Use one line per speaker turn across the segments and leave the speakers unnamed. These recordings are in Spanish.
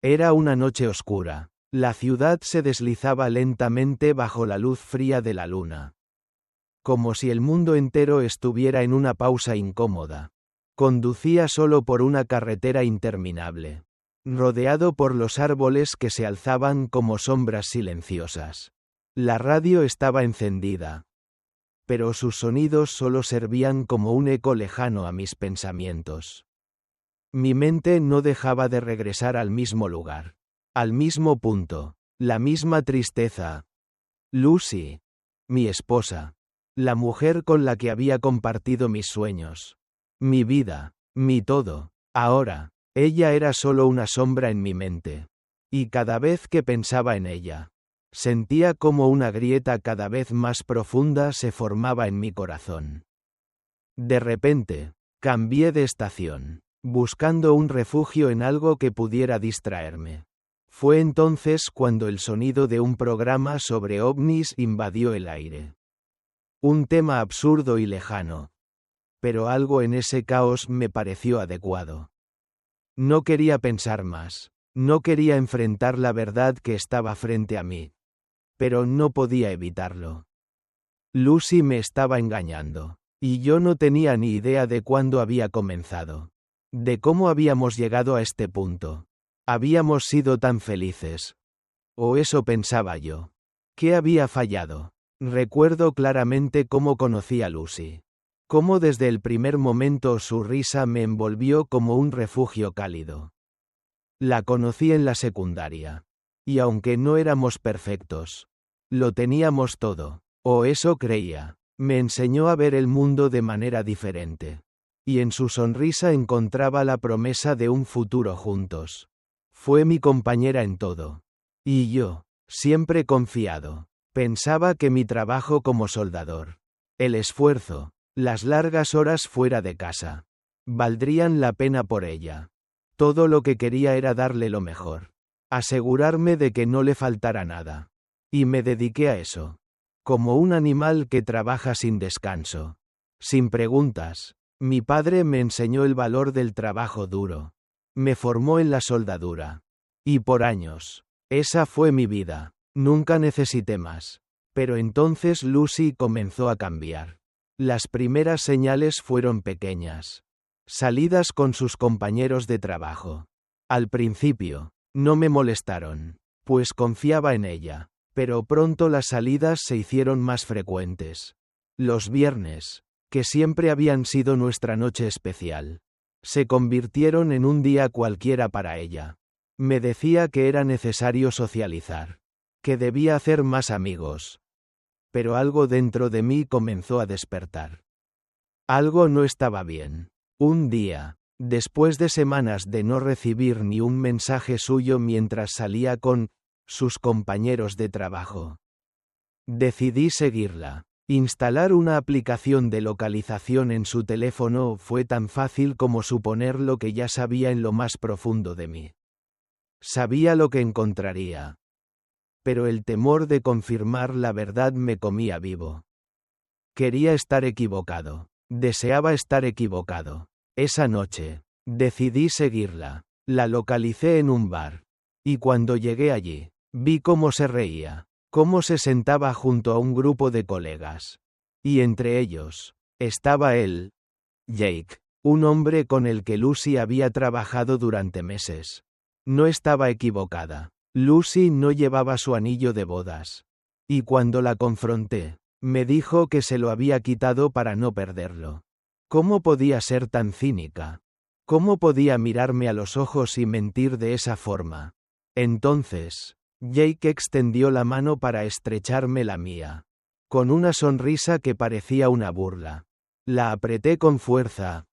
Era una noche oscura. La ciudad se deslizaba lentamente bajo la luz fría de la luna. Como si el mundo entero estuviera en una pausa incómoda. Conducía solo por una carretera interminable, rodeado por los árboles que se alzaban como sombras silenciosas. La radio estaba encendida, pero sus sonidos solo servían como un eco lejano a mis pensamientos. Mi mente no dejaba de regresar al mismo lugar, al mismo punto, la misma tristeza. Lucy, mi esposa, la mujer con la que había compartido mis sueños, mi vida, mi todo. Ahora, ella era solo una sombra en mi mente. Y cada vez que pensaba en ella, sentía como una grieta cada vez más profunda se formaba en mi corazón. De repente, cambié de estación, buscando un refugio en algo que pudiera distraerme. Fue entonces cuando el sonido de un programa sobre ovnis invadió el aire. Un tema absurdo y lejano. Pero algo en ese caos me pareció adecuado. No quería pensar más. No quería enfrentar la verdad que estaba frente a mí. Pero no podía evitarlo. Lucy me estaba engañando. Y yo no tenía ni idea de cuándo había comenzado. De cómo habíamos llegado a este punto. Habíamos sido tan felices. O eso pensaba yo. ¿Qué había fallado? Recuerdo claramente cómo conocí a Lucy. Cómo desde el primer momento su risa me envolvió como un refugio cálido. La conocí en la secundaria. Y aunque no éramos perfectos, lo teníamos todo, o eso creía. Me enseñó a ver el mundo de manera diferente. Y en su sonrisa encontraba la promesa de un futuro juntos. Fue mi compañera en todo. Y yo, siempre confiado, pensaba que mi trabajo como soldador, el esfuerzo, las largas horas fuera de casa, valdrían la pena por ella. Todo lo que quería era darle lo mejor. Asegurarme de que no le faltara nada. Y me dediqué a eso. Como un animal que trabaja sin descanso. Sin preguntas. Mi padre me enseñó el valor del trabajo duro. Me formó en la soldadura. Y por años. Esa fue mi vida. Nunca necesité más. Pero entonces Lucy comenzó a cambiar. Las primeras señales fueron pequeñas. Salidas con sus compañeros de trabajo. Al principio, no me molestaron, pues confiaba en ella. Pero pronto las salidas se hicieron más frecuentes. Los viernes, que siempre habían sido nuestra noche especial, se convirtieron en un día cualquiera para ella. Me decía que era necesario socializar, que debía hacer más amigos. Pero algo dentro de mí comenzó a despertar. Algo no estaba bien. Un día, después de semanas de no recibir ni un mensaje suyo mientras salía con sus compañeros de trabajo, decidí seguirla. Instalar una aplicación de localización en su teléfono fue tan fácil como suponer lo que ya sabía en lo más profundo de mí. Sabía lo que encontraría. Pero el temor de confirmar la verdad me comía vivo. Quería estar equivocado. Deseaba estar equivocado. Esa noche, decidí seguirla. La localicé en un bar. Y cuando llegué allí, vi cómo se reía, cómo se sentaba junto a un grupo de colegas. Y entre ellos, estaba él, Jake, un hombre con el que Lucy había trabajado durante meses. No estaba equivocada. Lucy no llevaba su anillo de bodas. Y cuando la confronté, me dijo que se lo había quitado para no perderlo. ¿Cómo podía ser tan cínica? ¿Cómo podía mirarme a los ojos y mentir de esa forma? Entonces, Jake extendió la mano para estrecharme la mía. Con una sonrisa que parecía una burla. La apreté con fuerza.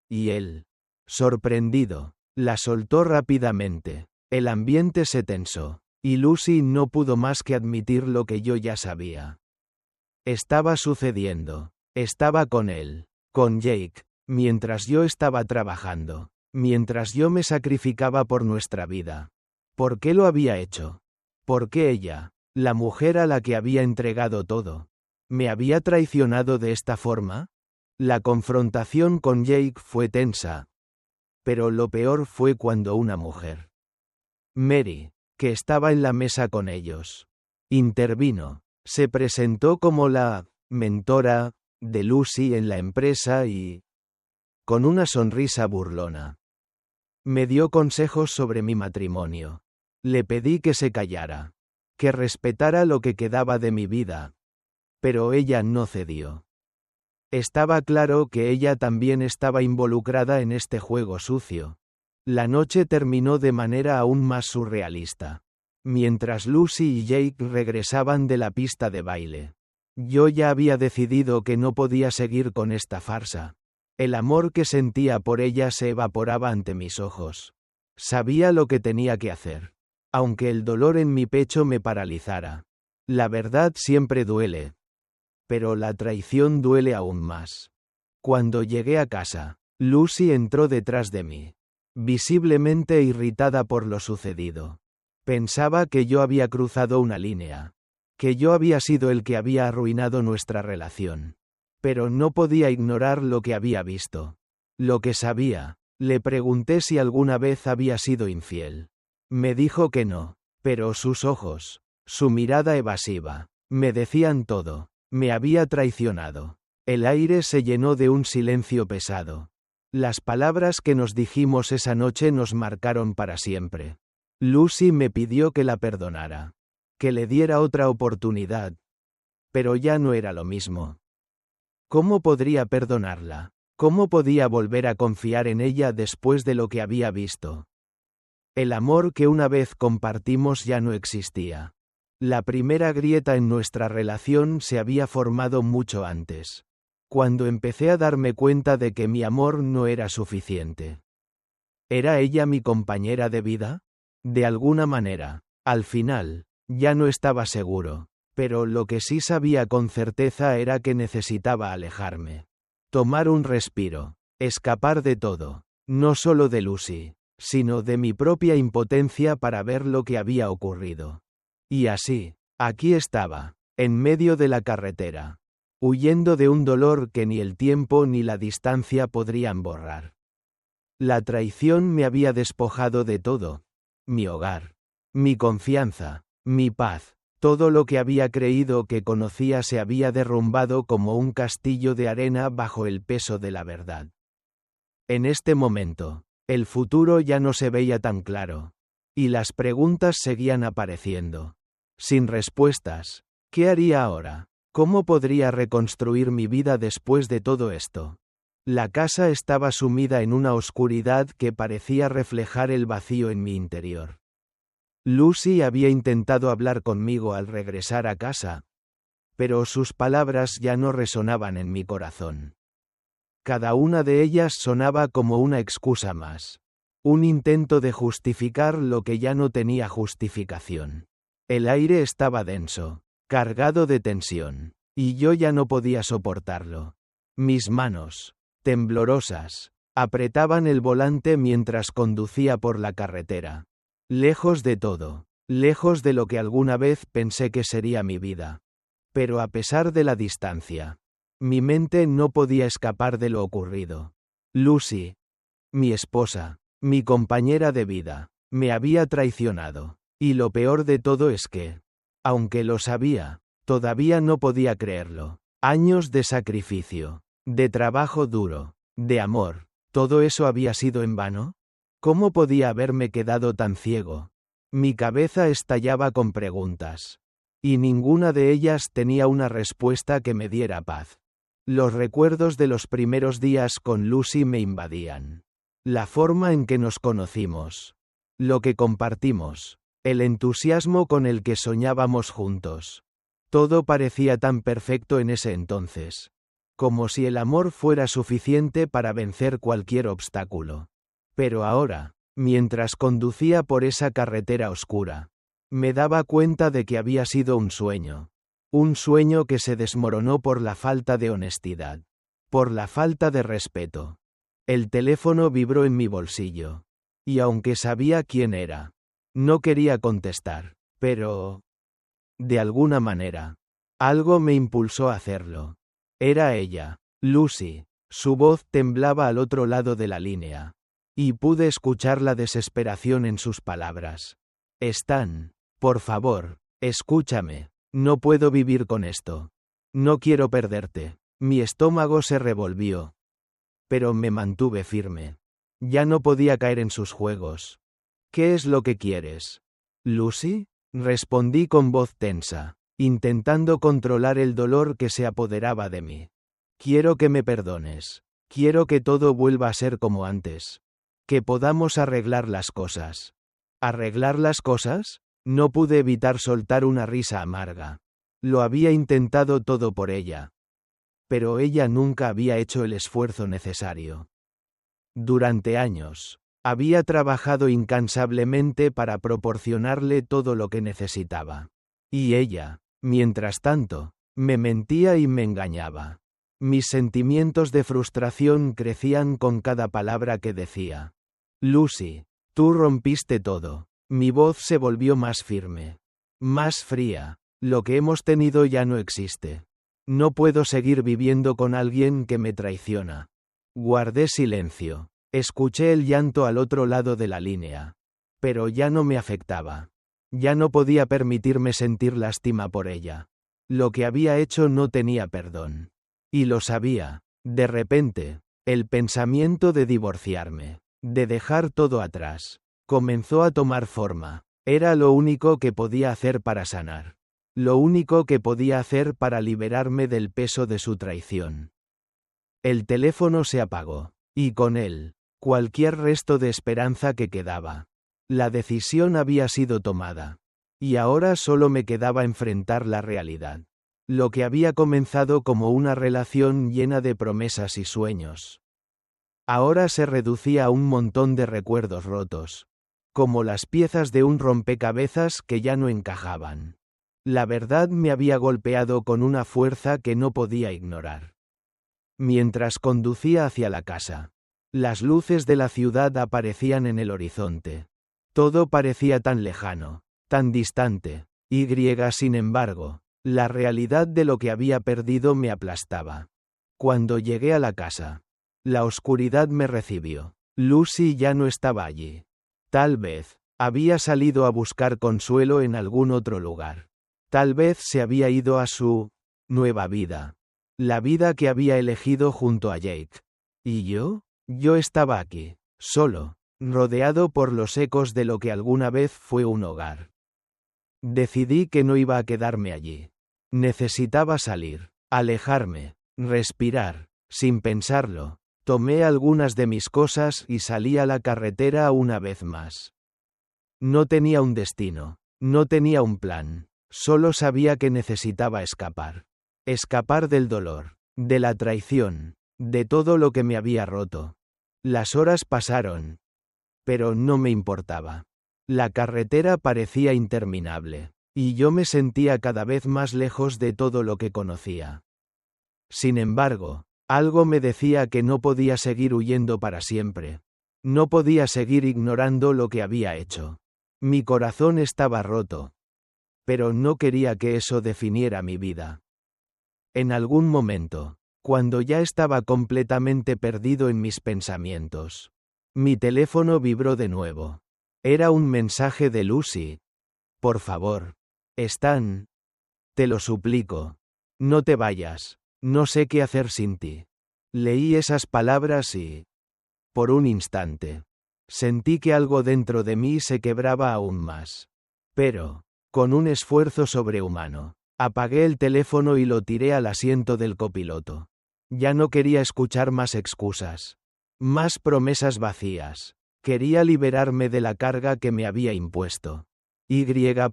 Y él, sorprendido, la soltó rápidamente. El ambiente se tensó. Y Lucy no pudo más que admitir lo que yo ya sabía. Estaba sucediendo. Estaba con él. Con Jake, mientras yo estaba trabajando, mientras yo me sacrificaba por nuestra vida. ¿Por qué lo había hecho? ¿Por qué ella, la mujer a la que había entregado todo, me había traicionado de esta forma? La confrontación con Jake fue tensa. Pero lo peor fue cuando una mujer Mary, que estaba en la mesa con ellos, intervino. Se presentó como la mentora de Lucy en la empresa y, con una sonrisa burlona, me dio consejos sobre mi matrimonio. Le pedí que se callara, que respetara lo que quedaba de mi vida. Pero ella no cedió. Estaba claro que ella también estaba involucrada en este juego sucio. La noche terminó de manera aún más surrealista. Mientras Lucy y Jake regresaban de la pista de baile, yo ya había decidido que no podía seguir con esta farsa. El amor que sentía por ella se evaporaba ante mis ojos. Sabía lo que tenía que hacer, aunque el dolor en mi pecho me paralizara. La verdad siempre duele, pero la traición duele aún más. Cuando llegué a casa, Lucy entró detrás de mí, visiblemente irritada por lo sucedido. Pensaba que yo había cruzado una línea, que yo había sido el que había arruinado nuestra relación. Pero no podía ignorar lo que había visto. Lo que sabía. Le pregunté si alguna vez había sido infiel. Me dijo que no, pero sus ojos, su mirada evasiva, me decían todo. Me había traicionado. El aire se llenó de un silencio pesado. Las palabras que nos dijimos esa noche nos marcaron para siempre. Lucy me pidió que la perdonara, que le diera otra oportunidad. Pero ya no era lo mismo. ¿Cómo podría perdonarla? ¿Cómo podía volver a confiar en ella después de lo que había visto? El amor que una vez compartimos ya no existía. La primera grieta en nuestra relación se había formado mucho antes, cuando empecé a darme cuenta de que mi amor no era suficiente. ¿Era ella mi compañera de vida? De alguna manera, al final, ya no estaba seguro, pero lo que sí sabía con certeza era que necesitaba alejarme. Tomar un respiro, escapar de todo, no solo de Lucy, sino de mi propia impotencia para ver lo que había ocurrido. Y así, aquí estaba, en medio de la carretera, huyendo de un dolor que ni el tiempo ni la distancia podrían borrar. La traición me había despojado de todo. Mi hogar, mi confianza, mi paz, todo lo que había creído que conocía se había derrumbado como un castillo de arena bajo el peso de la verdad. En este momento, el futuro ya no se veía tan claro, y las preguntas seguían apareciendo. Sin respuestas. ¿Qué haría ahora? ¿Cómo podría reconstruir mi vida después de todo esto? La casa estaba sumida en una oscuridad que parecía reflejar el vacío en mi interior. Lucy había intentado hablar conmigo al regresar a casa, pero sus palabras ya no resonaban en mi corazón. Cada una de ellas sonaba como una excusa más, un intento de justificar lo que ya no tenía justificación. El aire estaba denso, cargado de tensión, y yo ya no podía soportarlo. Mis manos, temblorosas, apretaban el volante mientras conducía por la carretera. Lejos de todo, lejos de lo que alguna vez pensé que sería mi vida. Pero a pesar de la distancia, mi mente no podía escapar de lo ocurrido. Lucy, mi esposa, mi compañera de vida, me había traicionado. Y lo peor de todo es que, aunque lo sabía, todavía no podía creerlo. Años de sacrificio, de trabajo duro, de amor, ¿todo eso había sido en vano? ¿Cómo podía haberme quedado tan ciego? Mi cabeza estallaba con preguntas, y ninguna de ellas tenía una respuesta que me diera paz. Los recuerdos de los primeros días con Lucy me invadían. La forma en que nos conocimos, lo que compartimos, el entusiasmo con el que soñábamos juntos. Todo parecía tan perfecto en ese entonces, como si el amor fuera suficiente para vencer cualquier obstáculo. Pero ahora, mientras conducía por esa carretera oscura, me daba cuenta de que había sido un sueño que se desmoronó por la falta de honestidad, por la falta de respeto. El teléfono vibró en mi bolsillo, y aunque sabía quién era, no quería contestar, pero, de alguna manera, algo me impulsó a hacerlo. Era ella, Lucy. Su voz temblaba al otro lado de la línea, y pude escuchar la desesperación en sus palabras. Stan, por favor, escúchame. No puedo vivir con esto. No quiero perderte. Mi estómago se revolvió. Pero me mantuve firme. Ya no podía caer en sus juegos. ¿Qué es lo que quieres? ¿Lucy? Respondí con voz tensa, intentando controlar el dolor que se apoderaba de mí. Quiero que me perdones. Quiero que todo vuelva a ser como antes. Que podamos arreglar las cosas. ¿Arreglar las cosas? No pude evitar soltar una risa amarga. Lo había intentado todo por ella. Pero ella nunca había hecho el esfuerzo necesario. Durante años, había trabajado incansablemente para proporcionarle todo lo que necesitaba. Y ella, mientras tanto, me mentía y me engañaba. Mis sentimientos de frustración crecían con cada palabra que decía. Lucy, tú rompiste todo. Mi voz se volvió más firme. Más fría. Lo que hemos tenido ya no existe. No puedo seguir viviendo con alguien que me traiciona. Guardé silencio. Escuché el llanto al otro lado de la línea. Pero ya no me afectaba. Ya no podía permitirme sentir lástima por ella. Lo que había hecho no tenía perdón. Y lo sabía. De repente, el pensamiento de divorciarme, de dejar todo atrás, comenzó a tomar forma. Era lo único que podía hacer para sanar. Lo único que podía hacer para liberarme del peso de su traición. El teléfono se apagó. Y con él, cualquier resto de esperanza que quedaba. La decisión había sido tomada. Y ahora solo me quedaba enfrentar la realidad. Lo que había comenzado como una relación llena de promesas y sueños. Ahora se reducía a un montón de recuerdos rotos. Como las piezas de un rompecabezas que ya no encajaban. La verdad me había golpeado con una fuerza que no podía ignorar. Mientras conducía hacia la casa, las luces de la ciudad aparecían en el horizonte. Todo parecía tan lejano, tan distante, y sin embargo, la realidad de lo que había perdido me aplastaba. Cuando llegué a la casa, la oscuridad me recibió. Lucy ya no estaba allí. Tal vez, había salido a buscar consuelo en algún otro lugar. Tal vez se había ido a su nueva vida. La vida que había elegido junto a Jake. ¿Y yo? Yo estaba aquí, solo, rodeado por los ecos de lo que alguna vez fue un hogar. Decidí que no iba a quedarme allí. Necesitaba salir, alejarme, respirar. Sin pensarlo, tomé algunas de mis cosas y salí a la carretera una vez más. No tenía un destino, no tenía un plan, solo sabía que necesitaba escapar. Escapar del dolor, de la traición, de todo lo que me había roto. Las horas pasaron. Pero no me importaba. La carretera parecía interminable, y yo me sentía cada vez más lejos de todo lo que conocía. Sin embargo, algo me decía que no podía seguir huyendo para siempre. No podía seguir ignorando lo que había hecho. Mi corazón estaba roto. Pero no quería que eso definiera mi vida. En algún momento, cuando ya estaba completamente perdido en mis pensamientos, mi teléfono vibró de nuevo. Era un mensaje de Lucy. Por favor, Stan. Te lo suplico. No te vayas. No sé qué hacer sin ti. Leí esas palabras y, por un instante, sentí que algo dentro de mí se quebraba aún más. Pero, con un esfuerzo sobrehumano, apagué el teléfono y lo tiré al asiento del copiloto. Ya no quería escuchar más excusas. Más promesas vacías. Quería liberarme de la carga que me había impuesto.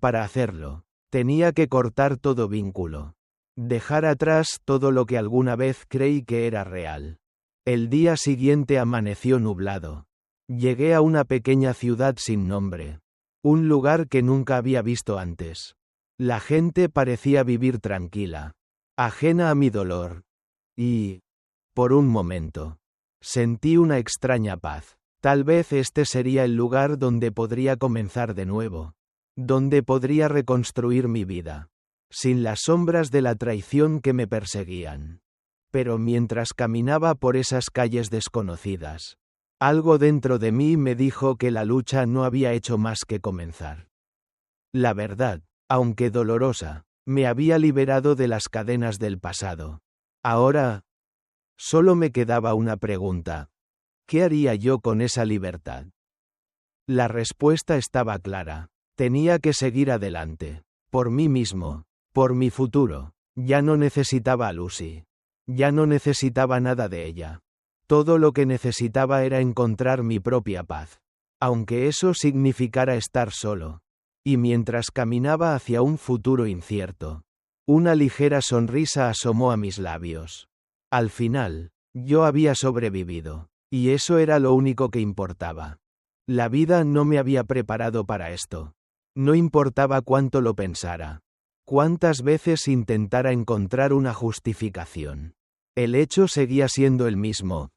Para hacerlo, tenía que cortar todo vínculo. Dejar atrás todo lo que alguna vez creí que era real. El día siguiente amaneció nublado. Llegué a una pequeña ciudad sin nombre. Un lugar que nunca había visto antes. La gente parecía vivir tranquila, ajena a mi dolor. Y, por un momento, sentí una extraña paz. Tal vez este sería el lugar donde podría comenzar de nuevo. Donde podría reconstruir mi vida. Sin las sombras de la traición que me perseguían. Pero mientras caminaba por esas calles desconocidas, algo dentro de mí me dijo que la lucha no había hecho más que comenzar. La verdad, aunque dolorosa, me había liberado de las cadenas del pasado. Ahora, solo me quedaba una pregunta. ¿Qué haría yo con esa libertad? La respuesta estaba clara. Tenía que seguir adelante. Por mí mismo. Por mi futuro. Ya no necesitaba a Lucy. Ya no necesitaba nada de ella. Todo lo que necesitaba era encontrar mi propia paz. Aunque eso significara estar solo. Y mientras caminaba hacia un futuro incierto, una ligera sonrisa asomó a mis labios. Al final, yo había sobrevivido. Y eso era lo único que importaba. La vida no me había preparado para esto. No importaba cuánto lo pensara. Cuántas veces intentara encontrar una justificación. El hecho seguía siendo el mismo.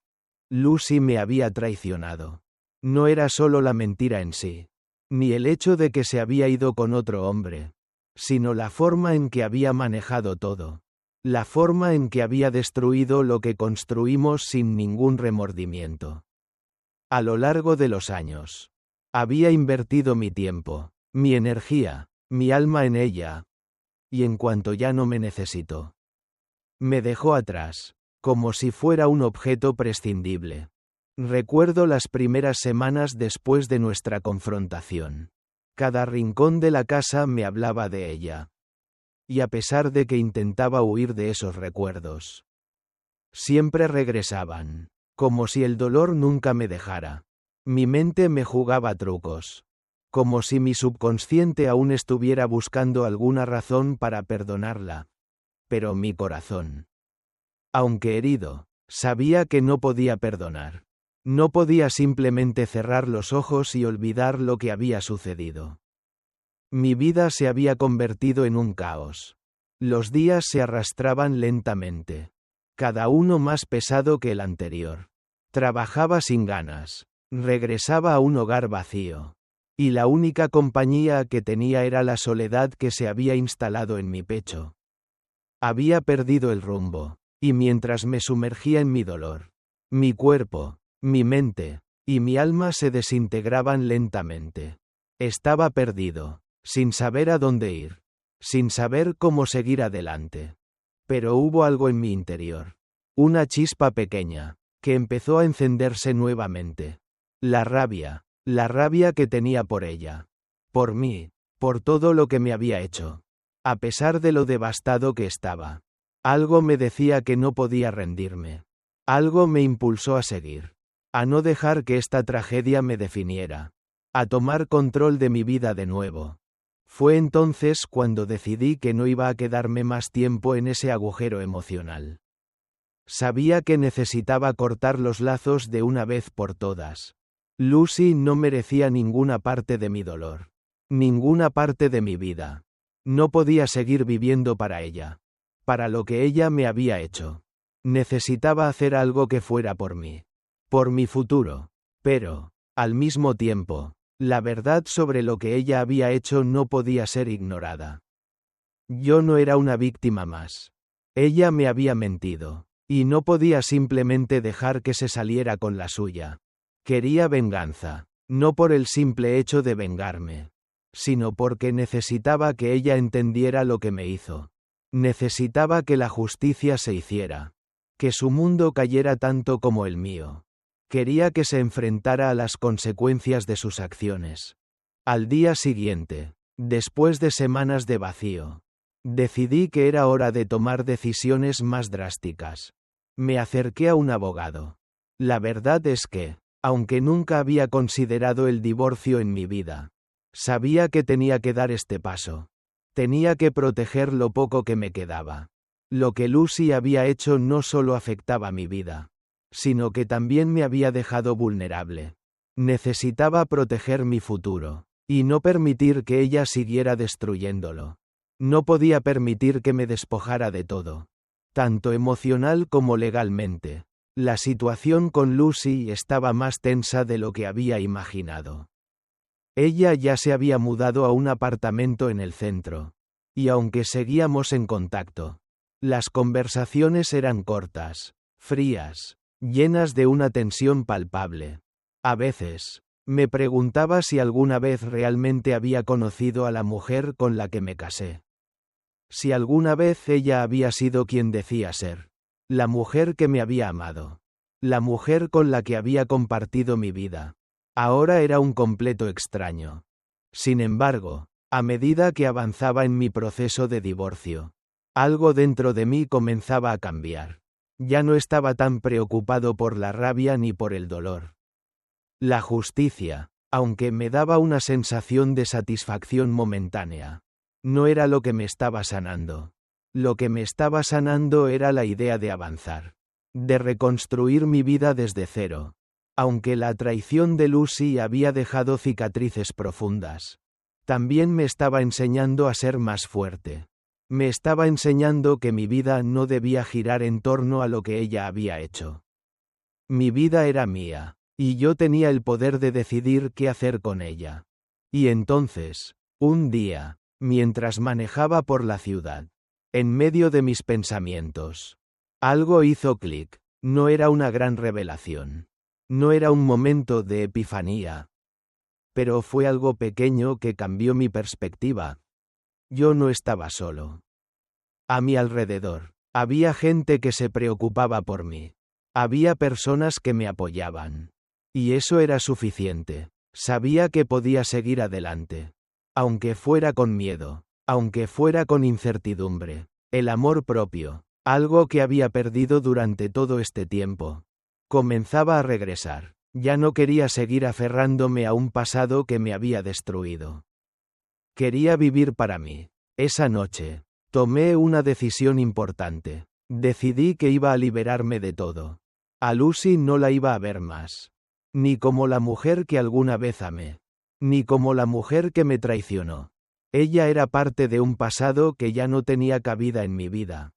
Lucy me había traicionado. No era solo la mentira en sí, ni el hecho de que se había ido con otro hombre, sino la forma en que había manejado todo. La forma en que había destruido lo que construimos sin ningún remordimiento. A lo largo de los años, había invertido mi tiempo, mi energía, mi alma en ella, y en cuanto ya no me necesitó, me dejó atrás, como si fuera un objeto prescindible. Recuerdo las primeras semanas después de nuestra confrontación. Cada rincón de la casa me hablaba de ella. Y a pesar de que intentaba huir de esos recuerdos, siempre regresaban, como si el dolor nunca me dejara. Mi mente me jugaba trucos, como si mi subconsciente aún estuviera buscando alguna razón para perdonarla. Pero mi corazón, aunque herido, sabía que no podía perdonar. No podía simplemente cerrar los ojos y olvidar lo que había sucedido. Mi vida se había convertido en un caos. Los días se arrastraban lentamente, cada uno más pesado que el anterior. Trabajaba sin ganas, regresaba a un hogar vacío, y la única compañía que tenía era la soledad que se había instalado en mi pecho. Había perdido el rumbo, y mientras me sumergía en mi dolor, mi cuerpo, mi mente y mi alma se desintegraban lentamente. Estaba perdido, sin saber a dónde ir, sin saber cómo seguir adelante. Pero hubo algo en mi interior, una chispa pequeña, que empezó a encenderse nuevamente. La rabia que tenía por ella, por mí, por todo lo que me había hecho. A pesar de lo devastado que estaba, algo me decía que no podía rendirme. Algo me impulsó a seguir. A no dejar que esta tragedia me definiera. A tomar control de mi vida de nuevo. Fue entonces cuando decidí que no iba a quedarme más tiempo en ese agujero emocional. Sabía que necesitaba cortar los lazos de una vez por todas. Lucy no merecía ninguna parte de mi dolor. Ninguna parte de mi vida. No podía seguir viviendo para ella. Para lo que ella me había hecho. Necesitaba hacer algo que fuera por mí. Por mi futuro. Pero, al mismo tiempo, la verdad sobre lo que ella había hecho no podía ser ignorada. Yo no era una víctima más. Ella me había mentido, y no podía simplemente dejar que se saliera con la suya. Quería venganza, no por el simple hecho de vengarme, sino porque necesitaba que ella entendiera lo que me hizo. Necesitaba que la justicia se hiciera. Que su mundo cayera tanto como el mío. Quería que se enfrentara a las consecuencias de sus acciones. Al día siguiente, después de semanas de vacío, decidí que era hora de tomar decisiones más drásticas. Me acerqué a un abogado. La verdad es que, aunque nunca había considerado el divorcio en mi vida, sabía que tenía que dar este paso. Tenía que proteger lo poco que me quedaba. Lo que Lucy había hecho no solo afectaba mi vida, sino que también me había dejado vulnerable. Necesitaba proteger mi futuro, y no permitir que ella siguiera destruyéndolo. No podía permitir que me despojara de todo, tanto emocional como legalmente. La situación con Lucy estaba más tensa de lo que había imaginado. Ella ya se había mudado a un apartamento en el centro, y aunque seguíamos en contacto, las conversaciones eran cortas, frías, llenas de una tensión palpable. A veces, Me preguntaba si alguna vez realmente había conocido a la mujer con la que me casé. Si alguna vez ella había sido quien decía ser. La mujer que me había amado. La mujer con la que había compartido mi vida. Ahora era un completo extraño. Sin embargo, a medida que avanzaba en mi proceso de divorcio, algo dentro de mí comenzaba a cambiar. Ya no estaba tan preocupado por la rabia ni por el dolor. La justicia, aunque me daba una sensación de satisfacción momentánea, no era lo que me estaba sanando. Lo que me estaba sanando era la idea de avanzar, de reconstruir mi vida desde cero. Aunque la traición de Lucy había dejado cicatrices profundas, también me estaba enseñando a ser más fuerte. Me estaba enseñando que mi vida no debía girar en torno a lo que ella había hecho. Mi vida era mía, y yo tenía el poder de decidir qué hacer con ella. Y entonces, un día, mientras manejaba por la ciudad, en medio de mis pensamientos, algo hizo clic. No era una gran revelación. No era un momento de epifanía. Pero fue algo pequeño que cambió mi perspectiva. Yo no estaba solo. A mi alrededor, había gente que se preocupaba por mí. Había personas que me apoyaban. Y eso era suficiente. Sabía que podía seguir adelante. Aunque fuera con miedo, aunque fuera con incertidumbre. El amor propio, algo que había perdido durante todo este tiempo, comenzaba a regresar. Ya no quería seguir aferrándome a un pasado que me había destruido. Quería vivir para mí. Esa noche, tomé una decisión importante. Decidí que iba a liberarme de todo. A Lucy no la iba a ver más. Ni como la mujer que alguna vez amé. Ni como la mujer que me traicionó. Ella era parte de un pasado que ya no tenía cabida en mi vida.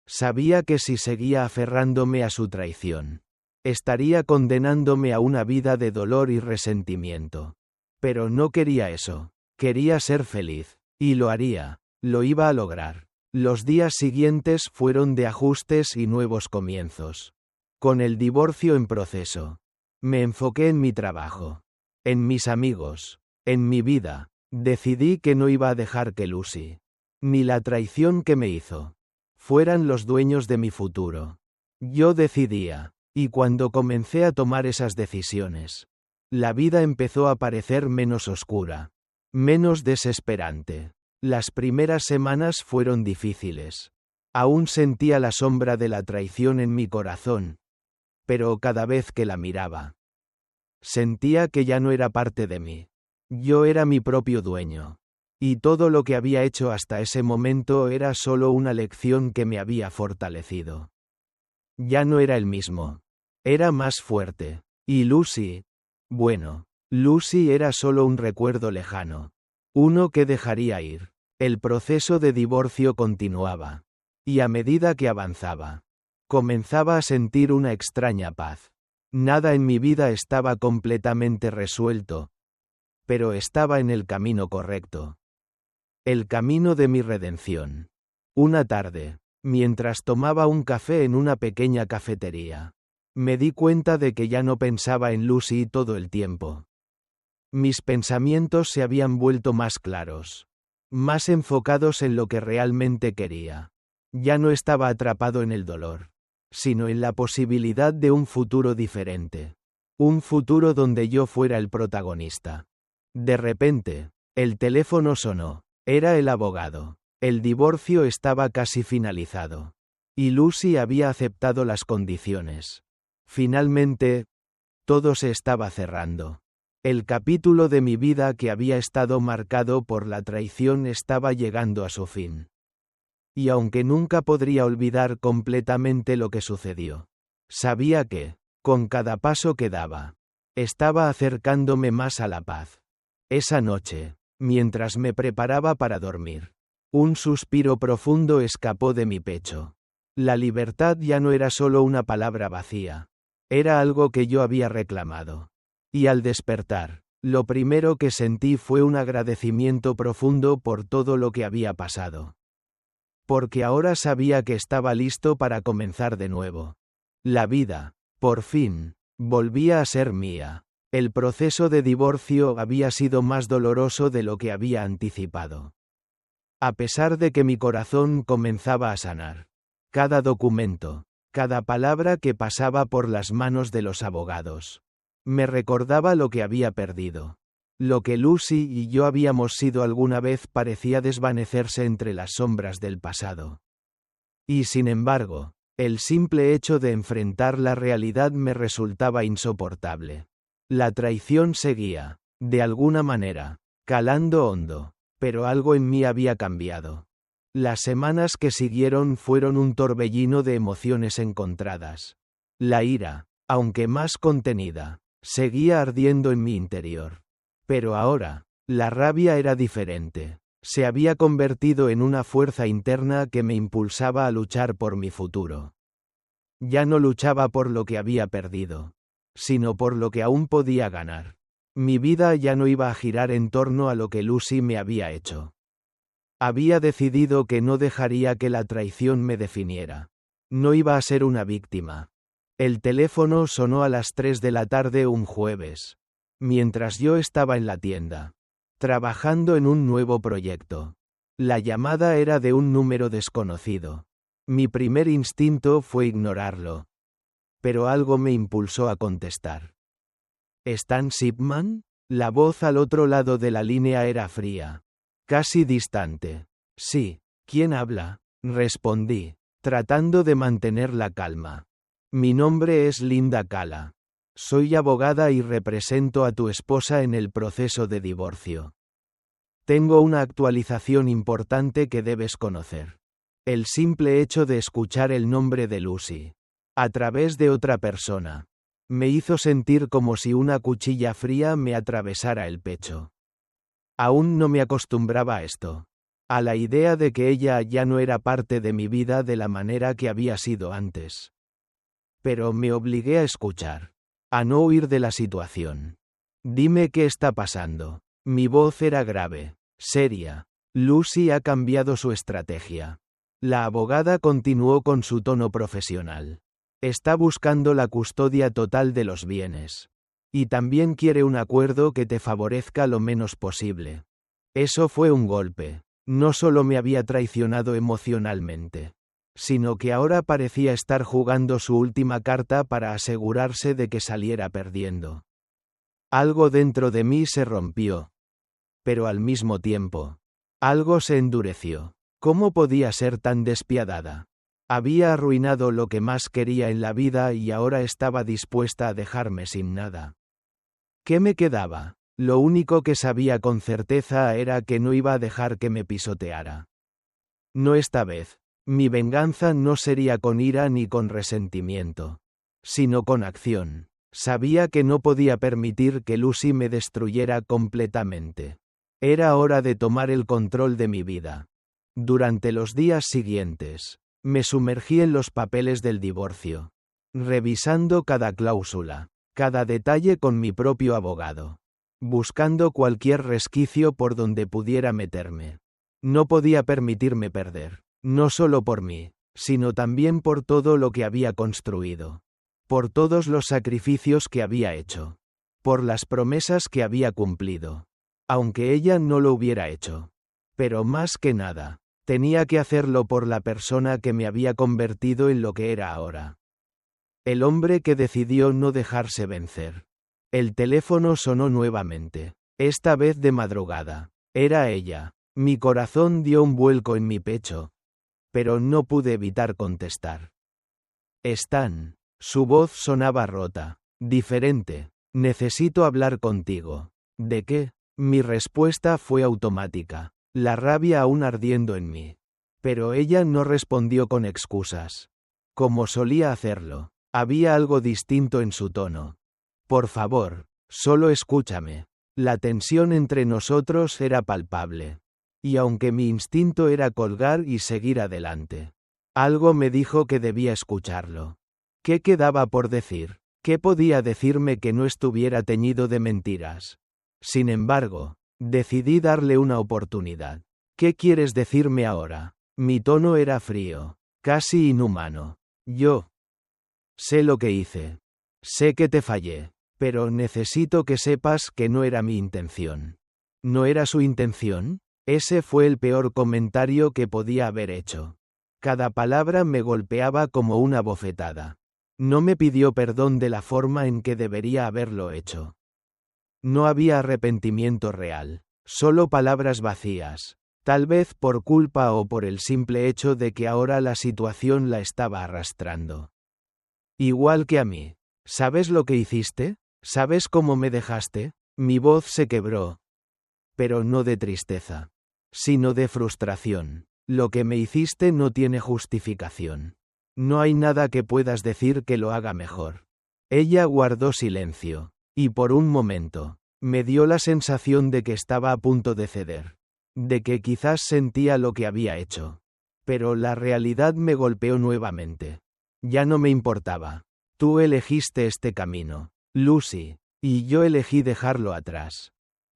Sabía que si seguía aferrándome a su traición, estaría condenándome a una vida de dolor y resentimiento. Pero no quería eso. Quería ser feliz. Y lo haría. Lo iba a lograr. Los días siguientes fueron de ajustes y nuevos comienzos. Con el divorcio en proceso, me enfoqué en mi trabajo, en mis amigos, en mi vida. Decidí que no iba a dejar que Lucy, ni la traición que me hizo, fueran los dueños de mi futuro. Yo decidía. Y cuando comencé a tomar esas decisiones, la vida empezó a parecer menos oscura, menos desesperante. Las primeras semanas fueron difíciles. Aún sentía la sombra de la traición en mi corazón, pero cada vez que la miraba, sentía que ya no era parte de mí. Yo era mi propio dueño. Y todo lo que había hecho hasta ese momento era solo una lección que me había fortalecido. Ya no era el mismo. Era más fuerte. Y Lucy, bueno, Lucy era solo un recuerdo lejano. Uno que dejaría ir. El proceso de divorcio continuaba. Y a medida que avanzaba, comenzaba a sentir una extraña paz. Nada en mi vida estaba completamente resuelto, pero estaba en el camino correcto. El camino de mi redención. Una tarde, mientras tomaba un café en una pequeña cafetería, me di cuenta de que ya no pensaba en Lucy todo el tiempo. Mis pensamientos se habían vuelto más claros, más enfocados en lo que realmente quería. Ya no estaba atrapado en el dolor, sino en la posibilidad de un futuro diferente. Un futuro donde yo fuera el protagonista. De repente, el teléfono sonó. Era el abogado. El divorcio estaba casi finalizado. Y Lucy había aceptado las condiciones. Finalmente, todo se estaba cerrando. El capítulo de mi vida que había estado marcado por la traición estaba llegando a su fin. Y aunque nunca podría olvidar completamente lo que sucedió, sabía que, con cada paso que daba, estaba acercándome más a la paz. Esa noche, mientras me preparaba para dormir, un suspiro profundo escapó de mi pecho. La libertad ya no era solo una palabra vacía. Era algo que yo había reclamado. Y al despertar, lo primero que sentí fue un agradecimiento profundo por todo lo que había pasado. Porque ahora sabía que estaba listo para comenzar de nuevo. La vida, por fin, volvía a ser mía. El proceso de divorcio había sido más doloroso de lo que había anticipado. A pesar de que mi corazón comenzaba a sanar. Cada documento, cada palabra que pasaba por las manos de los abogados, me recordaba lo que había perdido. Lo que Lucy y yo habíamos sido alguna vez parecía desvanecerse entre las sombras del pasado. Y sin embargo, el simple hecho de enfrentar la realidad me resultaba insoportable. La traición seguía, de alguna manera, calando hondo, pero algo en mí había cambiado. Las semanas que siguieron fueron un torbellino de emociones encontradas. La ira, aunque más contenida, seguía ardiendo en mi interior. Pero ahora, la rabia era diferente. Se había convertido en una fuerza interna que me impulsaba a luchar por mi futuro. Ya no luchaba por lo que había perdido, sino por lo que aún podía ganar. Mi vida ya no iba a girar en torno a lo que Lucy me había hecho. Había decidido que no dejaría que la traición me definiera. No iba a ser una víctima. El teléfono sonó a las 3 de la tarde un jueves, mientras yo estaba en la tienda, trabajando en un nuevo proyecto. La llamada era de un número desconocido. Mi primer instinto fue ignorarlo. Pero algo me impulsó a contestar. ¿Stan Shipman? La voz al otro lado de la línea era fría, casi distante. Sí, ¿quién habla? Respondí, tratando de mantener la calma. Mi nombre es Linda Cala. Soy abogada y represento a tu esposa en el proceso de divorcio. Tengo una actualización importante que debes conocer. El simple hecho de escuchar el nombre de Lucy, a través de otra persona, me hizo sentir como si una cuchilla fría me atravesara el pecho. Aún no me acostumbraba a esto, a la idea de que ella ya no era parte de mi vida de la manera que había sido antes. Pero me obligué a escuchar, a no huir de la situación. Dime qué está pasando. Mi voz era grave, seria. Lucy ha cambiado su estrategia. La abogada continuó con su tono profesional. Está buscando la custodia total de los bienes. Y también quiere un acuerdo que te favorezca lo menos posible. Eso fue un golpe. No solo me había traicionado emocionalmente, sino que ahora parecía estar jugando su última carta para asegurarse de que saliera perdiendo. Algo dentro de mí se rompió. Pero al mismo tiempo, algo se endureció. ¿Cómo podía ser tan despiadada? Había arruinado lo que más quería en la vida y ahora estaba dispuesta a dejarme sin nada. ¿Qué me quedaba? Lo único que sabía con certeza era que no iba a dejar que me pisoteara. No esta vez. Mi venganza no sería con ira ni con resentimiento, sino con acción. Sabía que no podía permitir que Lucy me destruyera completamente. Era hora de tomar el control de mi vida. Durante los días siguientes, me sumergí en los papeles del divorcio, revisando cada cláusula, cada detalle con mi propio abogado, buscando cualquier resquicio por donde pudiera meterme. No podía permitirme perder, no solo por mí, sino también por todo lo que había construido, por todos los sacrificios que había hecho, por las promesas que había cumplido, aunque ella no lo hubiera hecho. Pero más que nada, tenía que hacerlo por la persona que me había convertido en lo que era ahora. El hombre que decidió no dejarse vencer. El teléfono sonó nuevamente, esta vez de madrugada. Era ella. Mi corazón dio un vuelco en mi pecho, pero no pude evitar contestar. Stan. Su voz sonaba rota, diferente. Necesito hablar contigo. ¿De qué? Mi respuesta fue automática, la rabia aún ardiendo en mí. Pero ella no respondió con excusas, como solía hacerlo. Había algo distinto en su tono. Por favor, solo escúchame. La tensión entre nosotros era palpable. Y aunque mi instinto era colgar y seguir adelante, algo me dijo que debía escucharlo. ¿Qué quedaba por decir? ¿Qué podía decirme que no estuviera teñido de mentiras? Sin embargo, decidí darle una oportunidad. ¿Qué quieres decirme ahora? Mi tono era frío, casi inhumano. Yo sé lo que hice. Sé que te fallé. Pero necesito que sepas que no era mi intención. ¿No era su intención? Ese fue el peor comentario que podía haber hecho. Cada palabra me golpeaba como una bofetada. No me pidió perdón de la forma en que debería haberlo hecho. No había arrepentimiento real, solo palabras vacías, tal vez por culpa o por el simple hecho de que ahora la situación la estaba arrastrando. Igual que a mí. ¿Sabes lo que hiciste? ¿Sabes cómo me dejaste? Mi voz se quebró. Pero no de tristeza, sino de frustración. Lo que me hiciste no tiene justificación. No hay nada que puedas decir que lo haga mejor. Ella guardó silencio, y por un momento, me dio la sensación de que estaba a punto de ceder, de que quizás sentía lo que había hecho. Pero la realidad me golpeó nuevamente. Ya no me importaba. Tú elegiste este camino, Lucy, y yo elegí dejarlo atrás.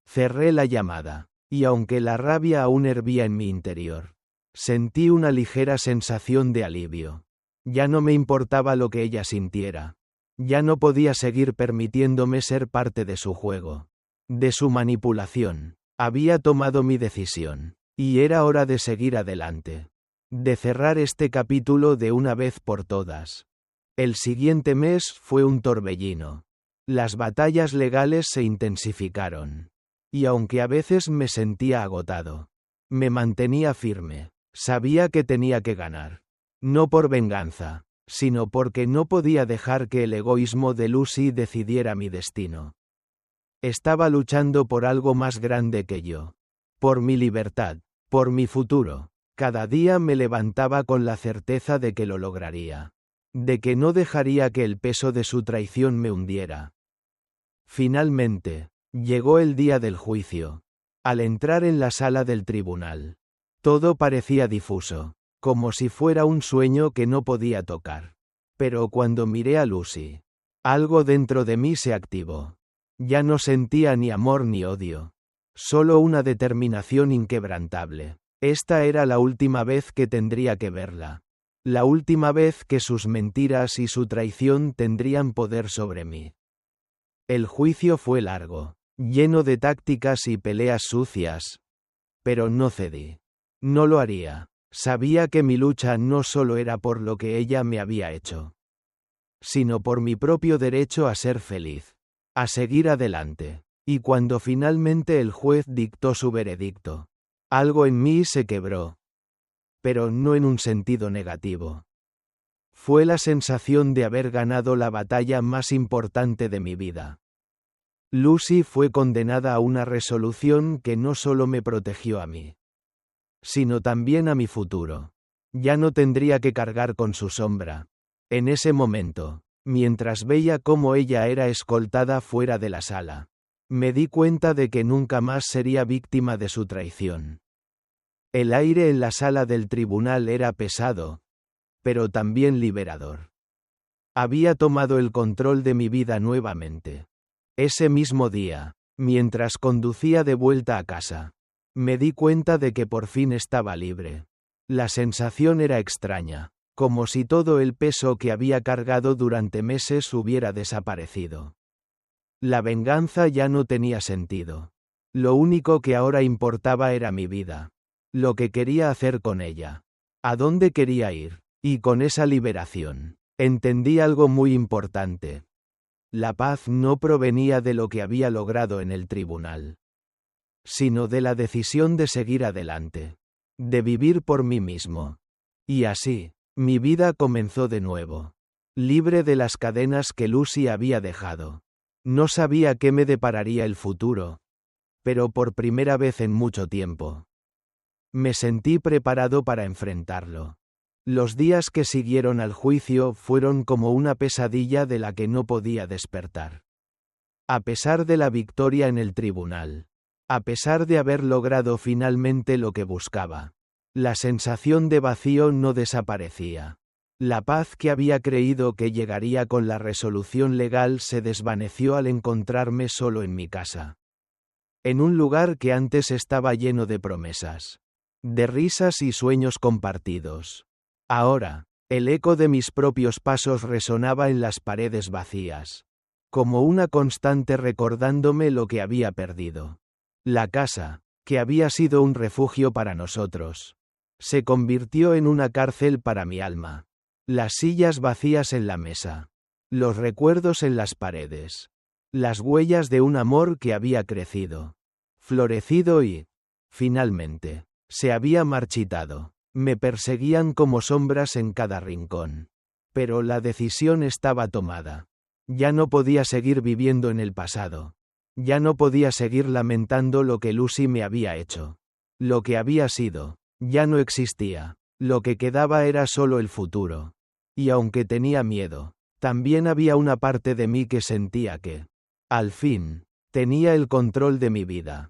Cerré la llamada, y aunque la rabia aún hervía en mi interior, sentí una ligera sensación de alivio. Ya no me importaba lo que ella sintiera. Ya no podía seguir permitiéndome ser parte de su juego, de su manipulación. Había tomado mi decisión, y era hora de seguir adelante, de cerrar este capítulo de una vez por todas. El siguiente mes fue un torbellino. Las batallas legales se intensificaron. Y aunque a veces me sentía agotado, me mantenía firme. Sabía que tenía que ganar. No por venganza, sino porque no podía dejar que el egoísmo de Lucy decidiera mi destino. Estaba luchando por algo más grande que yo. Por mi libertad, por mi futuro. Cada día me levantaba con la certeza de que lo lograría. De que no dejaría que el peso de su traición me hundiera. Finalmente, llegó el día del juicio. Al entrar en la sala del tribunal, todo parecía difuso, como si fuera un sueño que no podía tocar. Pero cuando miré a Lucy, algo dentro de mí se activó. Ya no sentía ni amor ni odio, solo una determinación inquebrantable. Esta era la última vez que tendría que verla. La última vez que sus mentiras y su traición tendrían poder sobre mí. El juicio fue largo, lleno de tácticas y peleas sucias. Pero no cedí. No lo haría. Sabía que mi lucha no solo era por lo que ella me había hecho, sino por mi propio derecho a ser feliz, a seguir adelante. Y cuando finalmente el juez dictó su veredicto, algo en mí se quebró. Pero no en un sentido negativo. Fue la sensación de haber ganado la batalla más importante de mi vida. Lucy fue condenada a una resolución que no solo me protegió a mí, sino también a mi futuro. Ya no tendría que cargar con su sombra. En ese momento, mientras veía cómo ella era escoltada fuera de la sala, me di cuenta de que nunca más sería víctima de su traición. El aire en la sala del tribunal era pesado, pero también liberador. Había tomado el control de mi vida nuevamente. Ese mismo día, mientras conducía de vuelta a casa, me di cuenta de que por fin estaba libre. La sensación era extraña, como si todo el peso que había cargado durante meses hubiera desaparecido. La venganza ya no tenía sentido. Lo único que ahora importaba era mi vida. Lo que quería hacer con ella. A dónde quería ir. Y con esa liberación, entendí algo muy importante. La paz no provenía de lo que había logrado en el tribunal, sino de la decisión de seguir adelante, de vivir por mí mismo. Y así, mi vida comenzó de nuevo, libre de las cadenas que Lucy había dejado. No sabía qué me depararía el futuro, pero por primera vez en mucho tiempo, me sentí preparado para enfrentarlo. Los días que siguieron al juicio fueron como una pesadilla de la que no podía despertar. A pesar de la victoria en el tribunal, a pesar de haber logrado finalmente lo que buscaba, la sensación de vacío no desaparecía. La paz que había creído que llegaría con la resolución legal se desvaneció al encontrarme solo en mi casa. En un lugar que antes estaba lleno de promesas, de risas y sueños compartidos. Ahora, el eco de mis propios pasos resonaba en las paredes vacías. como una constante recordándome lo que había perdido. La casa, que había sido un refugio para nosotros, se convirtió en una cárcel para mi alma. Las sillas vacías en la mesa, los recuerdos en las paredes, las huellas de un amor que había crecido, florecido y, finalmente, se había marchitado. Me perseguían como sombras en cada rincón. Pero la decisión estaba tomada. Ya no podía seguir viviendo en el pasado. Ya no podía seguir lamentando lo que Lucy me había hecho. Lo que había sido, ya no existía. Lo que quedaba era solo el futuro. Y aunque tenía miedo, también había una parte de mí que sentía que, al fin, tenía el control de mi vida.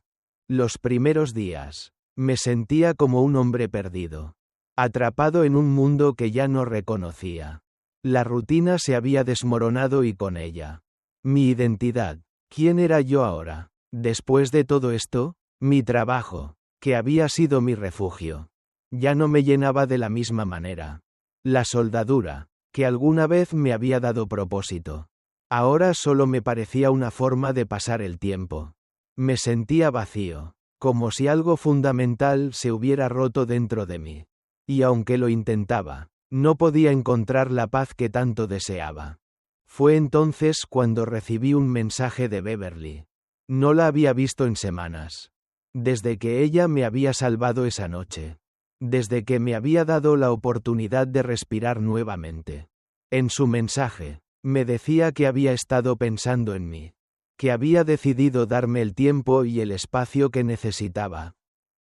Los primeros días, me sentía como un hombre perdido, atrapado en un mundo que ya no reconocía. La rutina se había desmoronado y con ella mi identidad. ¿Quién era yo ahora? Después de todo esto, mi trabajo, que había sido mi refugio, ya no me llenaba de la misma manera. La soldadura, que alguna vez me había dado propósito, ahora solo me parecía una forma de pasar el tiempo. Me sentía vacío, como si algo fundamental se hubiera roto dentro de mí. Y aunque lo intentaba, no podía encontrar la paz que tanto deseaba. Fue entonces cuando recibí un mensaje de Beverly. No la había visto en semanas. Desde que ella me había salvado esa noche. Desde que me había dado la oportunidad de respirar nuevamente. En su mensaje, me decía que había estado pensando en mí. Que había decidido darme el tiempo y el espacio que necesitaba.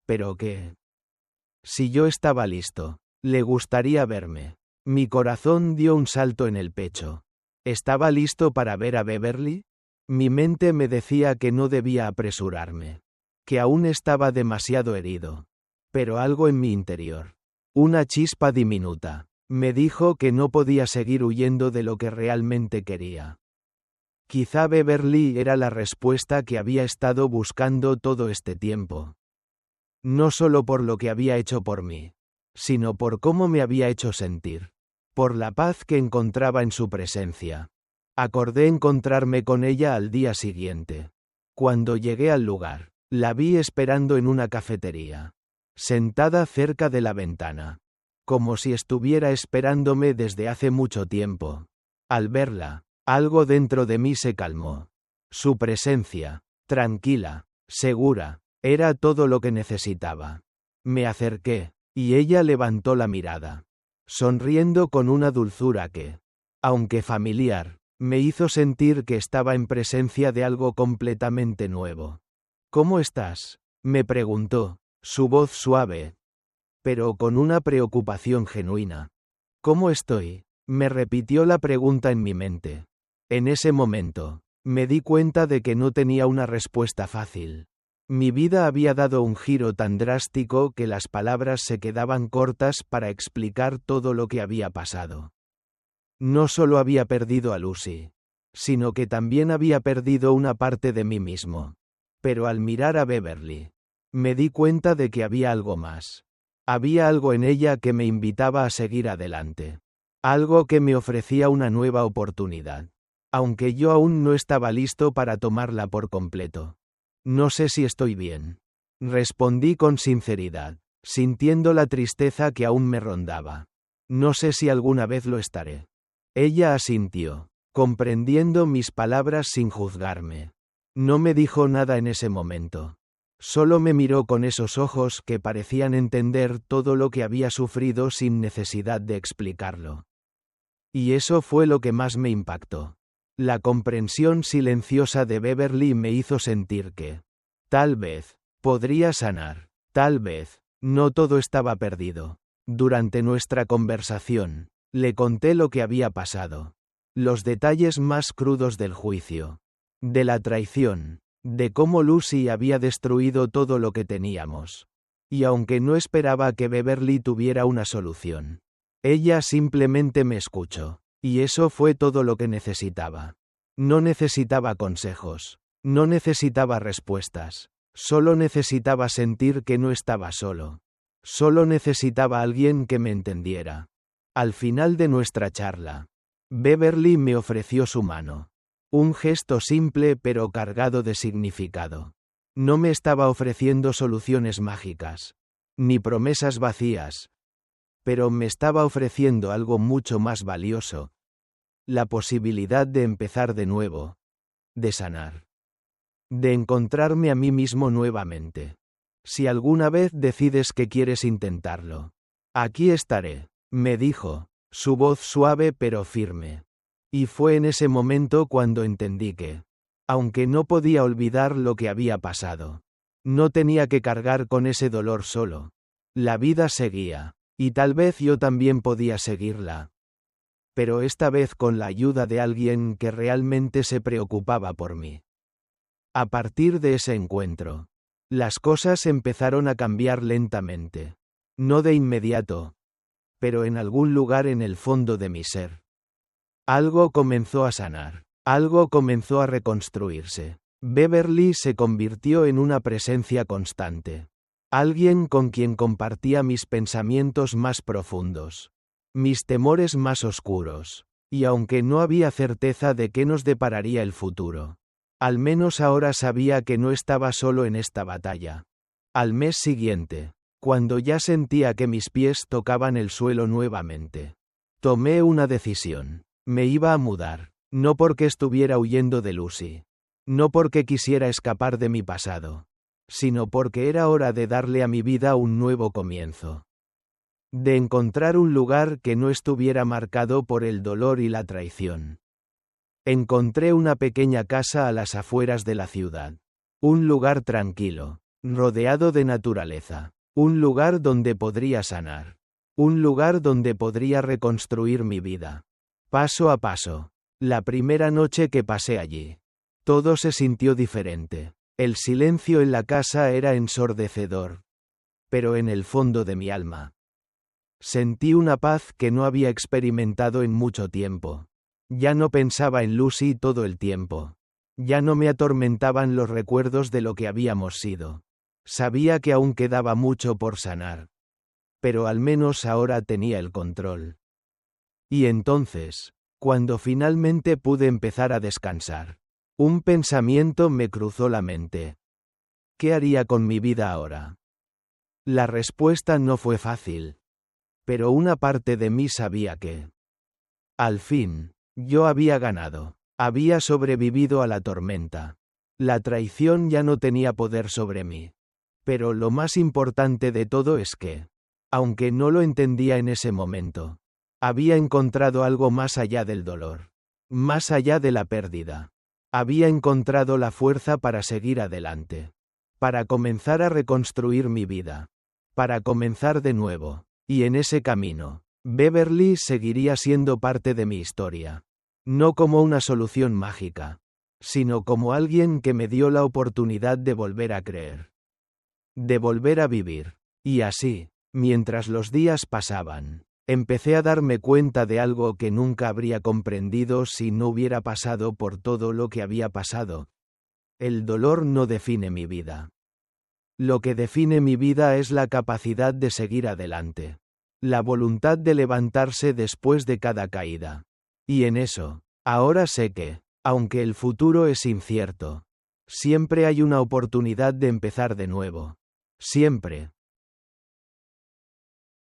Pero que, si yo estaba listo, le gustaría verme. Mi corazón dio un salto en el pecho. ¿Estaba listo para ver a Beverly? Mi mente me decía que no debía apresurarme. Que aún estaba demasiado herido. Pero algo en mi interior, una chispa diminuta, me dijo que no podía seguir huyendo de lo que realmente quería. Quizá Beverly era la respuesta que había estado buscando todo este tiempo. No solo por lo que había hecho por mí, sino por cómo me había hecho sentir. Por la paz que encontraba en su presencia. Acordé encontrarme con ella al día siguiente. Cuando llegué al lugar, la vi esperando en una cafetería, sentada cerca de la ventana, como si estuviera esperándome desde hace mucho tiempo. Al verla, algo dentro de mí se calmó. Su presencia, tranquila, segura, era todo lo que necesitaba. Me acerqué, y ella levantó la mirada, sonriendo con una dulzura que, aunque familiar, me hizo sentir que estaba en presencia de algo completamente nuevo. ¿Cómo estás?, me preguntó, su voz suave, pero con una preocupación genuina. ¿Cómo estoy?, me repitió la pregunta en mi mente. En ese momento, me di cuenta de que no tenía una respuesta fácil. Mi vida había dado un giro tan drástico que las palabras se quedaban cortas para explicar todo lo que había pasado. No solo había perdido a Lucy, sino que también había perdido una parte de mí mismo. Pero al mirar a Beverly, me di cuenta de que había algo más. Había algo en ella que me invitaba a seguir adelante. Algo que me ofrecía una nueva oportunidad. Aunque yo aún no estaba listo para tomarla por completo. No sé si estoy bien. Respondí con sinceridad, sintiendo la tristeza que aún me rondaba. No sé si alguna vez lo estaré. Ella asintió, comprendiendo mis palabras sin juzgarme. No me dijo nada en ese momento. Solo me miró con esos ojos que parecían entender todo lo que había sufrido sin necesidad de explicarlo. Y eso fue lo que más me impactó. La comprensión silenciosa de Beverly me hizo sentir que, tal vez, podría sanar, tal vez, no todo estaba perdido. Durante nuestra conversación, le conté lo que había pasado. Los detalles más crudos del juicio. De la traición. De cómo Lucy había destruido todo lo que teníamos. Y aunque no esperaba que Beverly tuviera una solución, ella simplemente me escuchó. Y eso fue todo lo que necesitaba. No necesitaba consejos. No necesitaba respuestas. Solo necesitaba sentir que no estaba solo. Solo necesitaba alguien que me entendiera. Al final de nuestra charla, Beverly me ofreció su mano. Un gesto simple pero cargado de significado. No me estaba ofreciendo soluciones mágicas, ni promesas vacías, pero me estaba ofreciendo algo mucho más valioso: la posibilidad de empezar de nuevo, de sanar, de encontrarme a mí mismo nuevamente. Si alguna vez decides que quieres intentarlo, aquí estaré, me dijo, su voz suave pero firme. Y fue en ese momento cuando entendí que, aunque no podía olvidar lo que había pasado, no tenía que cargar con ese dolor solo. La vida seguía, y tal vez yo también podía seguirla. Pero esta vez con la ayuda de alguien que realmente se preocupaba por mí. A partir de ese encuentro, las cosas empezaron a cambiar lentamente. No de inmediato, pero en algún lugar en el fondo de mi ser. Algo comenzó a sanar, algo comenzó a reconstruirse. Beverly se convirtió en una presencia constante. Alguien con quien compartía mis pensamientos más profundos, mis temores más oscuros, y aunque no había certeza de qué nos depararía el futuro, al menos ahora sabía que no estaba solo en esta batalla. Al mes siguiente, cuando ya sentía que mis pies tocaban el suelo nuevamente, tomé una decisión. Me iba a mudar, no porque estuviera huyendo de Lucy, no porque quisiera escapar de mi pasado, sino porque era hora de darle a mi vida un nuevo comienzo. De encontrar un lugar que no estuviera marcado por el dolor y la traición. Encontré una pequeña casa a las afueras de la ciudad. Un lugar tranquilo, rodeado de naturaleza. Un lugar donde podría sanar. Un lugar donde podría reconstruir mi vida. Paso a paso. La primera noche que pasé allí, todo se sintió diferente. El silencio en la casa era ensordecedor. Pero en el fondo de mi alma, sentí una paz que no había experimentado en mucho tiempo. Ya no pensaba en Lucy todo el tiempo. Ya no me atormentaban los recuerdos de lo que habíamos sido. Sabía que aún quedaba mucho por sanar. Pero al menos ahora tenía el control. Y entonces, cuando finalmente pude empezar a descansar, un pensamiento me cruzó la mente. ¿Qué haría con mi vida ahora? La respuesta no fue fácil. Pero una parte de mí sabía que, al fin, yo había ganado. Había sobrevivido a la tormenta. La traición ya no tenía poder sobre mí. Pero lo más importante de todo es que, aunque no lo entendía en ese momento, había encontrado algo más allá del dolor. Más allá de la pérdida. Había encontrado la fuerza para seguir adelante. Para comenzar a reconstruir mi vida. Para comenzar de nuevo. Y en ese camino, Beverly seguiría siendo parte de mi historia. No como una solución mágica, sino como alguien que me dio la oportunidad de volver a creer. De volver a vivir. Y así, mientras los días pasaban, empecé a darme cuenta de algo que nunca habría comprendido si no hubiera pasado por todo lo que había pasado. El dolor no define mi vida. Lo que define mi vida es la capacidad de seguir adelante. La voluntad de levantarse después de cada caída. Y en eso, ahora sé que, aunque el futuro es incierto, siempre hay una oportunidad de empezar de nuevo. Siempre.